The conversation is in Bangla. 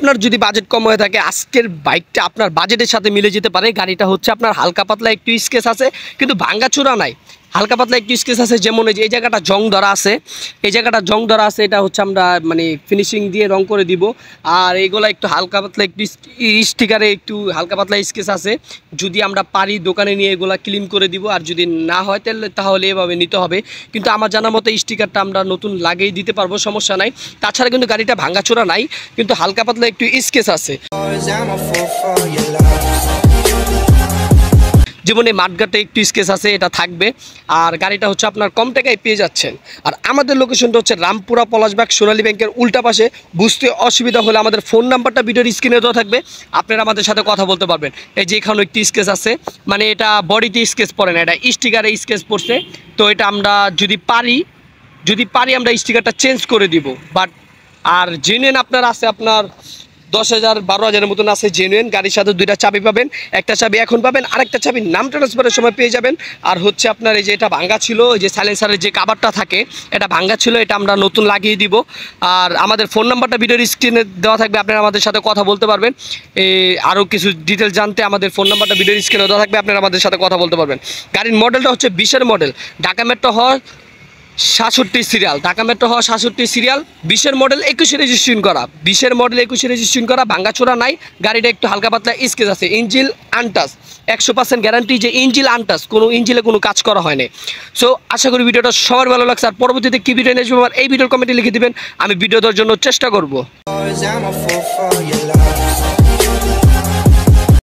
আপনার যদি বাজেট কম হয়ে থাকে আজকের বাইকটা আপনার বাজেটের সাথে মিলে যেতে পারে। গাড়িটা হচ্ছে আপনার হালকা পাতলা একটু স্কেচ আছে, কিন্তু ভাঙ্গাচোরা নাই, হালকা পাতলা একটু স্কেচ আছে। যেমন এই যে এই জায়গাটা জং ধরা আছে, এই জায়গাটা জং ধরা আছে, এটা হচ্ছে আমরা মানে ফিনিশিং দিয়ে রং করে দিব। আর এইগুলো একটু হালকা পাতলা একটু স্টিকারে একটু হালকা পাতলা স্কেচ আছে। যদি আমরা পারি দোকানে নিয়ে এগুলো ক্লিন করে দিব, আর যদি না হয় তাহলে এভাবে নিতে হবে। কিন্তু আমার জানা মতো স্টিকারটা আমরা নতুন লাগিয়ে দিতে পারবো, সমস্যা নাই। তাছাড়া কিন্তু গাড়িটা ভাঙ্গাচোরা নাই, কিন্তু হালকা পাতলা একটু স্কেচ আছে। জীবনে মাঠঘাটে একটু স্কেচ আছে, এটা থাকবে। আর গাড়িটা হচ্ছে আপনার কম টাকায় পেয়ে যাচ্ছেন। আর আমাদের লোকেশনটা হচ্ছে রামপুরা পলাশবাগ সোনালী ব্যাংকের উল্টা পাশে। বুঝতে অসুবিধা হলে আমাদের ফোন নাম্বারটা ভিডিওর স্ক্রিনে দেওয়া থাকবে, আপনারা আমাদের সাথে কথা বলতে পারবেন। এই যে এখানেও একটি স্কেচ আছে, মানে এটা বডিতে স্কেচ পড়ে না, এটা স্টিকারে স্কেচ পড়ছে। তো এটা আমরা যদি পারি আমরা স্টিকারটা চেঞ্জ করে দিব। বাট আর জেনুইন আপনার আছে আপনার 10,000 12,000-এর মতন আছে জেনুইন। গাড়ির সাথে দুইটা চাবি পাবেন, একটা চাবি এখন পাবেন, আরেকটা চাবি নাম ট্রান্সফারের সময় পেয়ে যাবেন। আর হচ্ছে আপনার এই যে এটা ভাঙ্গা ছিল, ওই যে সাইলেন্সারের যে কাভারটা থাকে এটা ভাঙ্গা ছিল, এটা আমরা নতুন লাগিয়ে দিব। আর আমাদের ফোন নাম্বারটা ভিডিওর স্ক্রিনে দেওয়া থাকবে, আপনারা আমাদের সাথে কথা বলতে পারবেন। আরও কিছু ডিটেলস জানতে আমাদের ফোন নাম্বারটা ভিডিওর স্ক্রিনে দেওয়া থাকবে, আপনারা আমাদের সাথে কথা বলতে পারবেন। গাড়ির মডেলটা হচ্ছে 20-এর মডেল, ঢাকা মেট্রো হয় 67 সিরিয়াল, ঢাকা মেট্রো হওয়া 67 সিরিয়াল, 20-এর মডেল 21-এ রেজিস্ট্রেশন করা, 20-এর মডেল 21-এ রেজিস্ট্রেশন করা, ভাঙ্গাচোরা নাই। গাড়িটা একটু হালকা পাতলা স্কেচ আছে, ইঞ্জিল আনটাচ, 100% গ্যারান্টি যে ইঞ্জিল আনটাচ, কোনো ইঞ্জিলে কোনো কাজ করা হয়নি। সো আশা করি ভিডিওটা সবার ভালো লাগছে। আর পরবর্তীতে কী ভিডিও নিয়ে আসবো আমার এই ভিডিওর কমেন্টে লিখে দেবেন, আমি ভিডিও দেওয়ার জন্য চেষ্টা করব।